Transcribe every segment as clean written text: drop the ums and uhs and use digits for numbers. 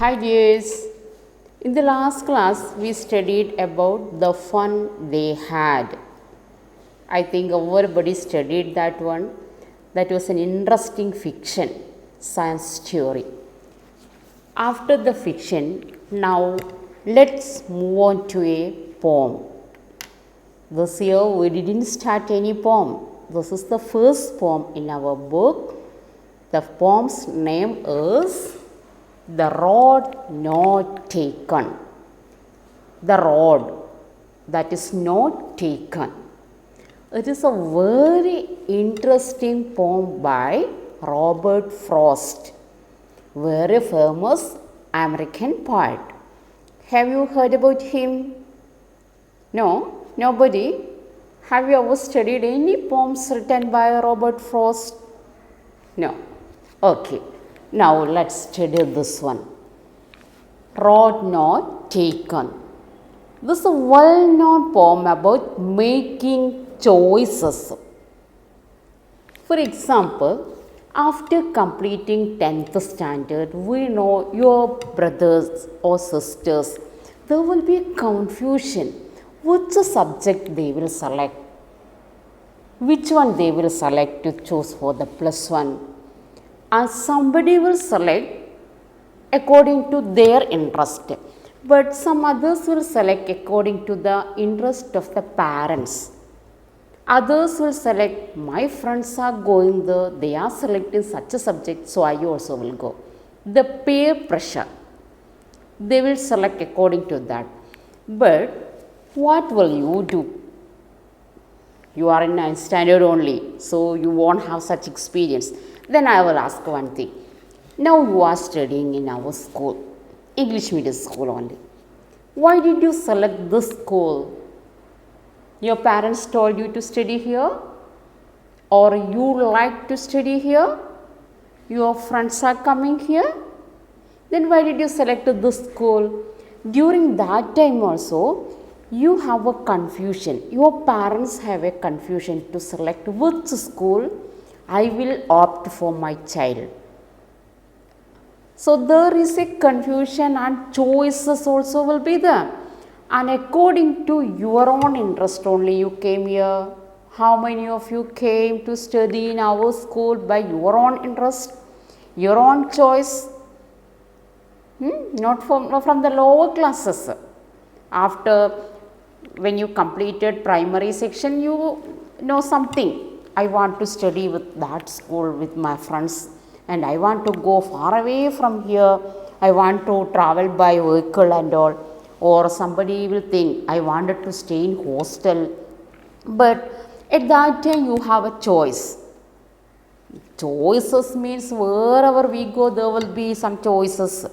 Hi dears. In the last class we studied about the fun they had. I think everybody studied that one. That was an interesting fiction, science story. After the fiction, now let's move on to a poem. This year we didn't start any poem. This is the first poem in our book. The poem's name is The Road Not Taken. The road that is not taken. It is a very interesting poem by Robert Frost, very famous American poet. Have you heard about him? No? Nobody? Have you ever studied any poems written by Robert Frost? No. Okay. Now let's study this one. Road Not Taken. This is a well-known poem about making choices. For example, after completing 10th standard, we know your brothers or sisters, there will be confusion which subject they will select, which one they will select to choose for the plus one. And somebody will select according to their interest, but some others will select according to the interest of the parents. Others will select, my friends are going there, they are selecting such a subject, so I also will go. The peer pressure, they will select according to that. But what will you do? You are in 9th standard only, so you won't have such experience. Then I will ask one thing. Now you are studying in our school, English medium school only. Why did you select this school? Your parents told you to study here? Or you like to study here? Your friends are coming here? Then why did you select this school? During that time also, you have a confusion. Your parents have a confusion to select which school I will opt for my child. So there is a confusion and choices also will be there. And according to your own interest only you came here. How many of you came to study in our school by your own interest, your own choice? Not from the lower classes. After when you completed primary section, you know something. I want to study with that school with my friends and I want to go far away from here. I want to travel by vehicle and all. Or somebody will think I wanted to stay in hostel. But at that time you have a choice. Choices means wherever we go there will be some choices.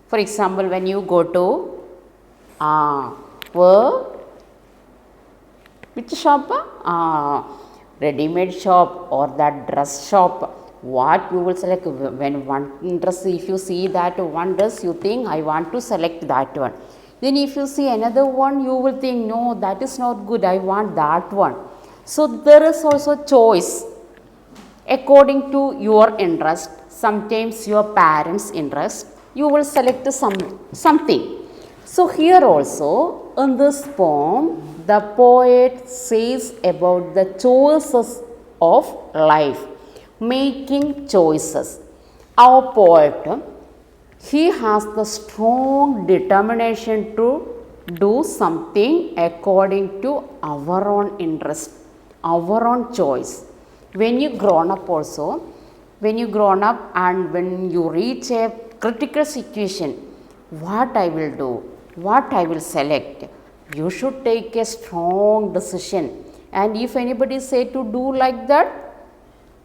For example, when you go to which shop? Ready-made shop or that dress shop. What you will select when one dress, if you see that one dress, you think I want to select that one. Then if you see another one, you will think no, that is not good, I want that one. So there is also choice according to your interest. Sometimes your parents' interest, you will select something. So here also in this poem, the poet says about the choices of life, making choices. Our poet, he has the strong determination to do something according to our own interest, our own choice. When you grown up also, when you grown up and when you reach a critical situation, what I will do, what I will select, you should take a strong decision. And if anybody say to do like that,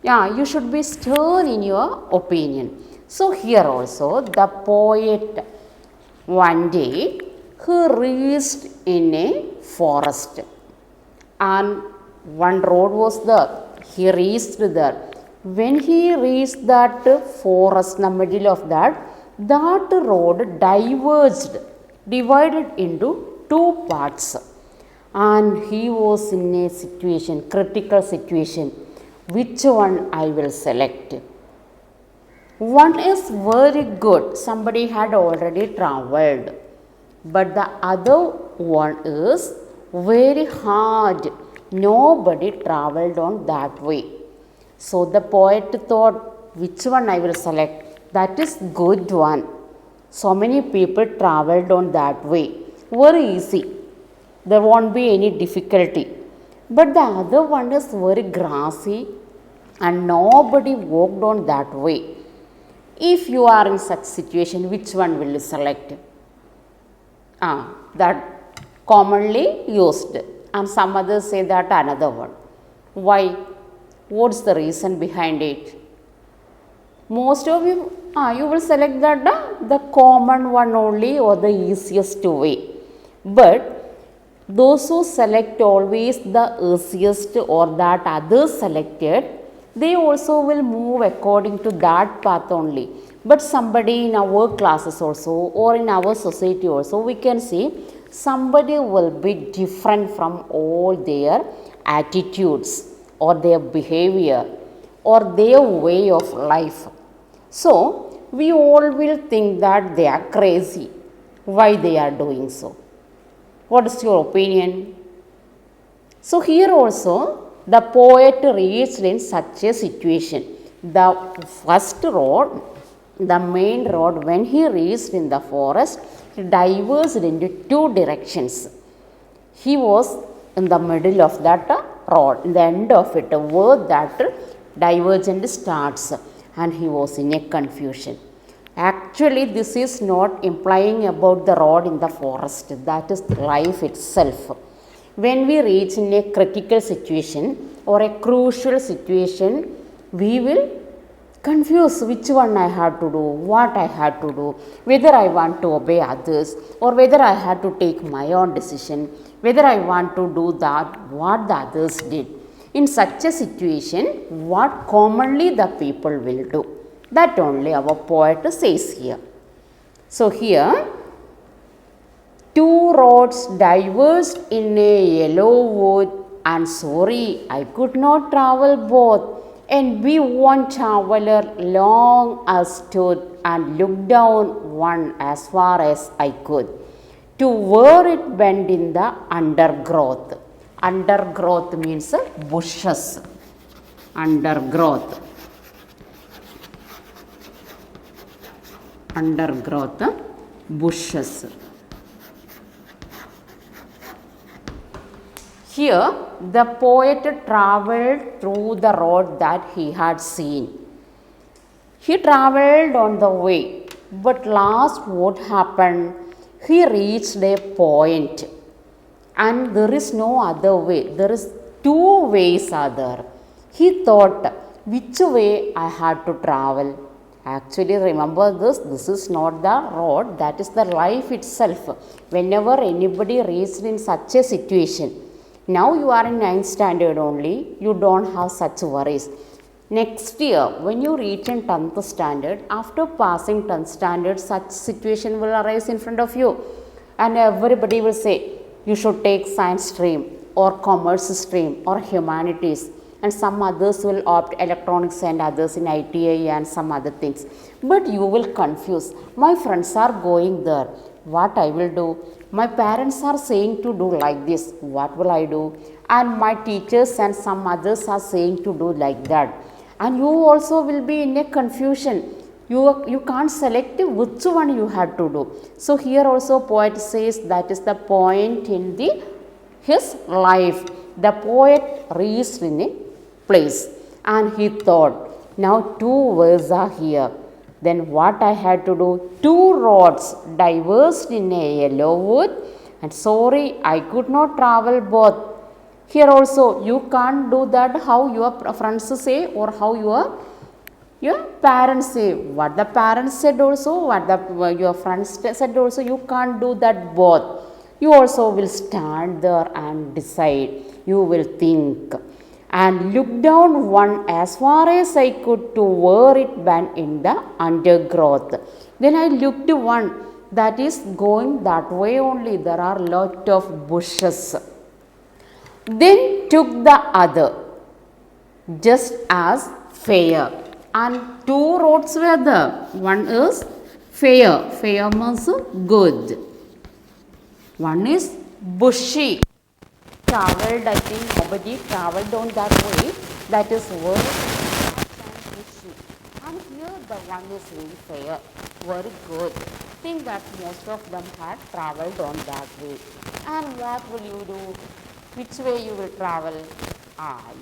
you should be stern in your opinion. So here also the poet one day he reached in a forest and one road was there. He reached there. When he reached that forest in the middle of that road divided into two parts. And he was in a situation, critical situation. Which one I will select? One is very good, somebody had already traveled, but the other one is very hard, nobody traveled on that way. So the poet thought, which one I will select? That is good one. So many people traveled on that way. Very easy. There won't be any difficulty. But the other one is very grassy and nobody walked on that way. If you are in such situation, which one will you select? That commonly used. And some others say that another one. Why? What's the reason behind it? Most of you, you will select that the common one only or the easiest way. But those who select always the easiest or that others selected, they also will move according to that path only. But somebody in our classes also or in our society also, we can see somebody will be different from all their attitudes or their behavior or their way of life. So we all will think that they are crazy. Why they are doing so? What is your opinion? So here also the poet reached in such a situation. The first road, the main road, when he reached in the forest, it diverged into two directions. He was in the middle of that road, in the end of it, where that divergent starts, and he was in a confusion. Actually, this is not implying about the road in the forest, that is life itself. When we reach in a critical situation or a crucial situation, we will confuse which one I had to do, what I had to do, whether I want to obey others or whether I had to take my own decision, whether I want to do that what the others did. In such a situation, what commonly the people will do, that only our poet says here. So here, two roads diverged in a yellow wood, and sorry, I could not travel both. And we one traveler long I stood and looked down one as far as I could, to where it bent in the undergrowth. Undergrowth means bushes. Undergrowth. Undergrowth, bushes. Here, the poet travelled through the road that he had seen. He travelled on the way, but last what happened? He reached a point, and there is no other way. There is two ways are there. He thought, which way I had to travel? Actually, remember this is not the road, that is the life itself. Whenever anybody reached in such a situation, now you are in 9th standard only, you don't have such worries. Next year, when you reach in 10th standard, after passing 10th standard, such situation will arise in front of you. And everybody will say, you should take science stream or commerce stream or humanities. And some others will opt electronics and others in ITI and some other things. But you will confuse. My friends are going there. What I will do? My parents are saying to do like this. What will I do? And my teachers and some others are saying to do like that. And you also will be in a confusion. You can't select which one you have to do. So here also poet says that is the point in his life. The poet reached in a place and he thought, now two ways are here. Then what I had to do? Two roads diverged in a yellow wood, and sorry, I could not travel both. Here also, you can't do that how your friends say or how your parents say. What the parents said also, what your friends said also, you can't do that both. You also will stand there and decide. You will think and look down one as far as I could to where it bent in the undergrowth. Then I looked one that is going that way only. There are lot of bushes. Then took the other, just as fair. and two roads were there. One is fair, fair means good. One is bushy. Traveled, I think nobody traveled on that way. That is very bushy. And here the one is very fair, very good. Think that most of them had traveled on that way. And what will you do? Which way you will travel?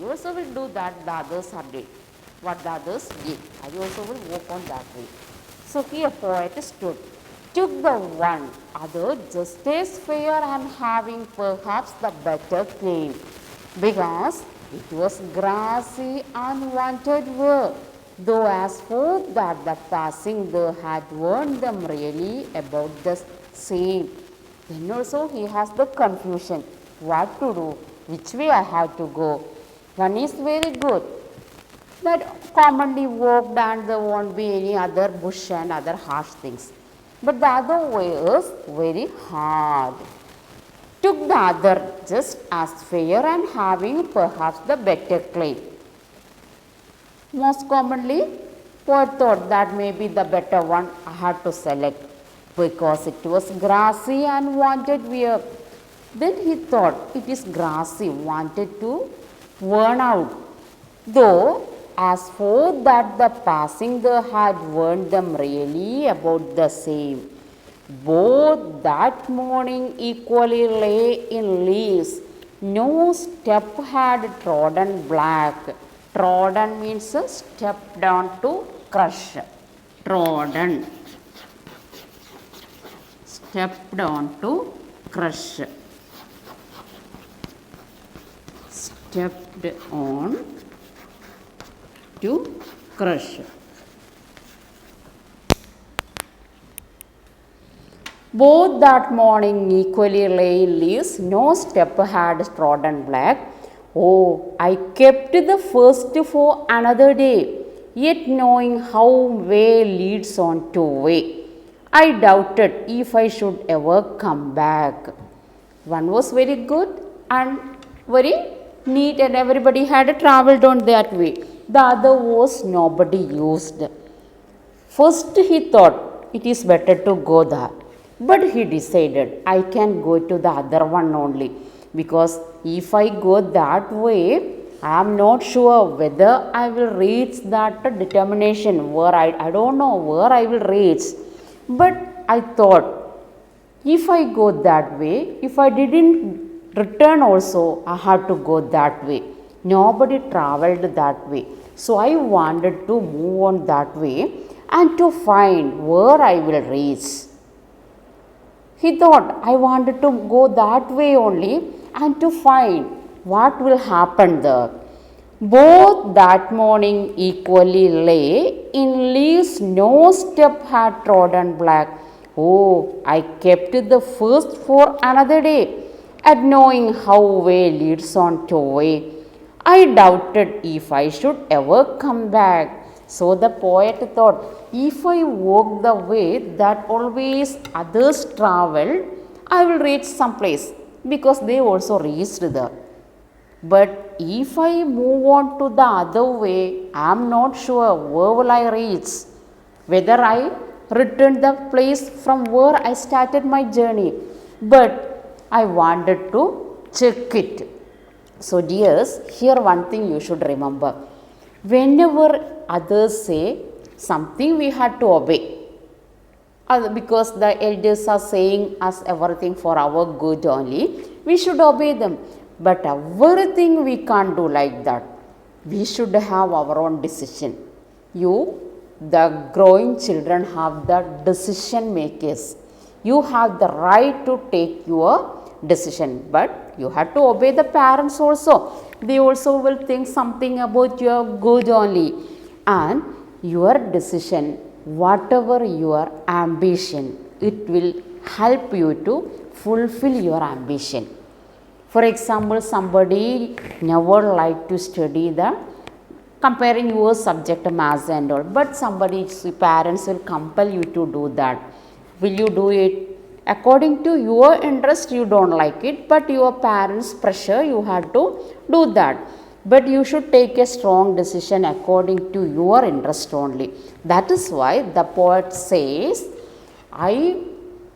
You also will do that the others are did. What the others did. You also will walk on that way. So here poet stood, took the one other just as fair and having perhaps the better claim, because it was grassy and wanted work, though as for that the passing there had warned them really about the same. Then also he has the confusion, what to do, which way I have to go. One is very good, that commonly walked and there won't be any other bush and other harsh things. But the other way is very hard. Took the other just as fair and having perhaps the better claim. Most commonly, poet thought that maybe the better one I had to select because it was grassy and wanted wear. Then he thought it is grassy, wanted to worn out. Though as for that the passing there had warned them really about the same. Both that morning equally lay in leaves. No step had trodden black. Trodden means stepped down to crush. Trodden. Stepped on to crush. Stepped on to crush. Both that morning equally lay in leaves, no step had trodden black. Oh, I kept the first for another day, yet knowing how way leads on to way, I doubted if I should ever come back. One was very good and very neat and everybody had travelled on that way. The other was nobody used. First he thought it is better to go there. But he decided I can go to the other one only, because if I go that way, I am not sure whether I will reach that determination where I don't know where I will reach. But I thought if I go that way, if I didn't return also, I had to go that way. Nobody travelled that way. So I wanted to move on that way and to find where I will reach. He thought I wanted to go that way only and to find what will happen there. Both that morning equally lay in leaves, no step had trodden black. Oh, I kept the first for another day, at knowing how way leads on to way. I doubted if I should ever come back. So the poet thought, if I walk the way that always others travel, I will reach some place, because they also reached there. But if I move on to the other way, I am not sure where will I reach, whether I return the place from where I started my journey. But I wanted to check it. So dears, here one thing you should remember. Whenever others say something, we had to obey. Because the elders are saying us everything for our good only, we should obey them. But everything we can't do like that. We should have our own decision. You, the growing children, have the decision makers. You have the right to take your decision, but you have to obey the parents also. They also will think something about your good only. And your decision, whatever your ambition, it will help you to fulfill your ambition. For example, somebody never liked to study the comparing your subject maths and all, but somebody's parents will compel you to do that. Will you do it? According to your interest, you don't like it, but your parents' pressure, you have to do that. but you should take a strong decision according to your interest only. That is why the poet says,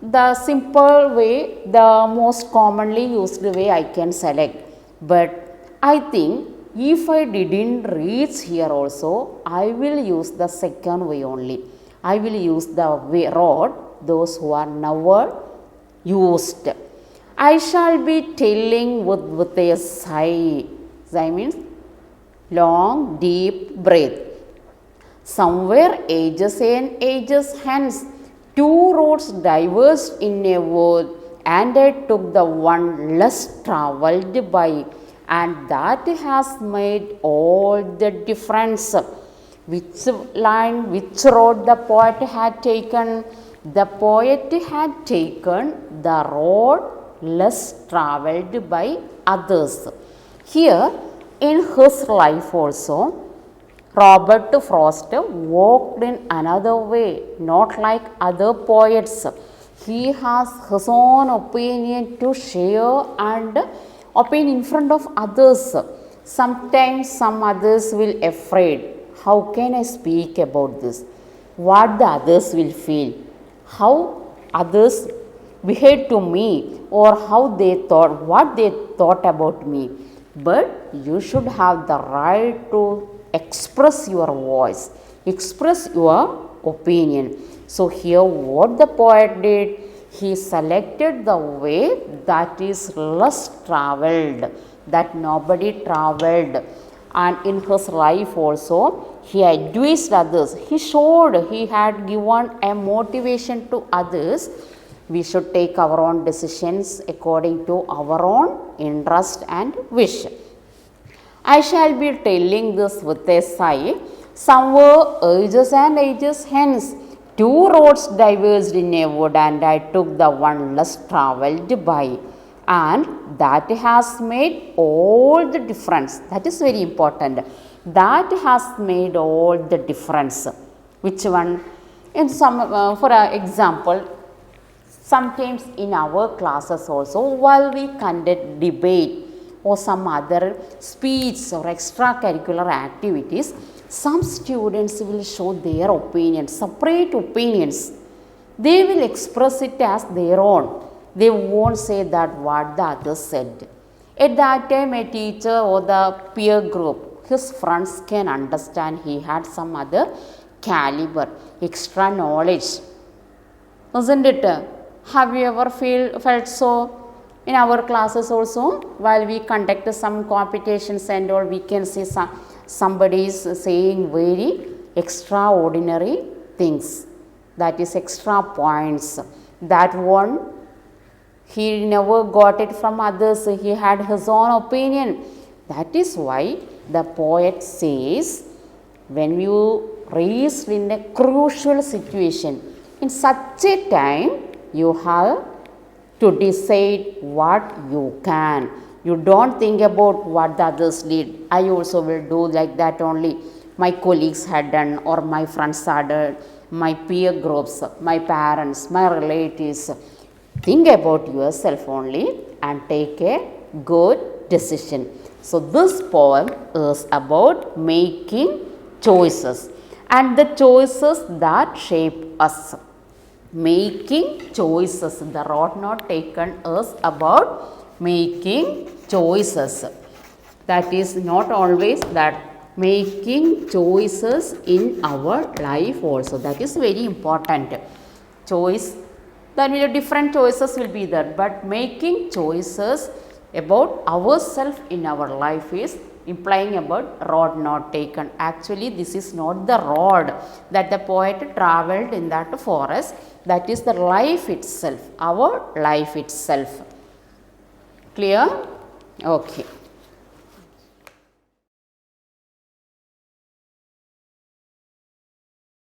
the simple way, the most commonly used way I can select, but I think if I didn't reach here also, I will use the second way only. I will use the way road, those who are never used. I shall be telling with a sigh. Sigh means long, deep breath. Somewhere ages and ages hence, two roads diverged in a wood, and I took the one less travelled by, and that has made all the difference. Which line, which road the poet had taken? The poet had taken the road less travelled by others. Here in his life also, Robert Frost walked in another way, not like other poets. He has his own opinion to share and opinion in front of others. Sometimes some others will afraid. How can I speak about this? What the others will feel? How others behave to me, or how they thought, what they thought about me. But you should have the right to express your voice, express your opinion. So here what the poet did, he selected the way that is less travelled, that nobody travelled. And in his life also, he advised others. He showed, he had given a motivation to others. We should take our own decisions according to our own interest and wish. I shall be telling this with a sigh. Somewhere ages and ages hence, two roads diverged in a wood, and I took the one less travelled by, and that has made all the difference. That is very important. That has made all the difference. Which one? In some, for example, sometimes in our classes also, while we conduct debate or some other speech or extracurricular activities, some students will show their opinions, separate opinions. They will express it as their own. They won't say that what the others said. At that time, a teacher or the peer group, his friends can understand he had some other caliber, extra knowledge. Isn't it? Have you ever felt so? In our classes also, while we conduct some competitions and all, we can see somebody is saying very extraordinary things. That is extra points. That one, he never got it from others. He had his own opinion. That is why the poet says, when you raised in a crucial situation, in such a time, you have to decide what you can. You don't think about what the others did. I also will do like that only. My colleagues had done, or my friends had done, my peer groups, my parents, my relatives. Think about yourself only and take a good decision. So this poem is about making choices and the choices that shape us. Making choices. The road not taken is about making choices. That is not always that, making choices in our life also. That is very important. Choice, then different choices will be there, but making choices about ourselves in our life is implying about road not taken. Actually, this is not the road that the poet travelled in that forest. That is the life itself, our life itself. Clear? Okay.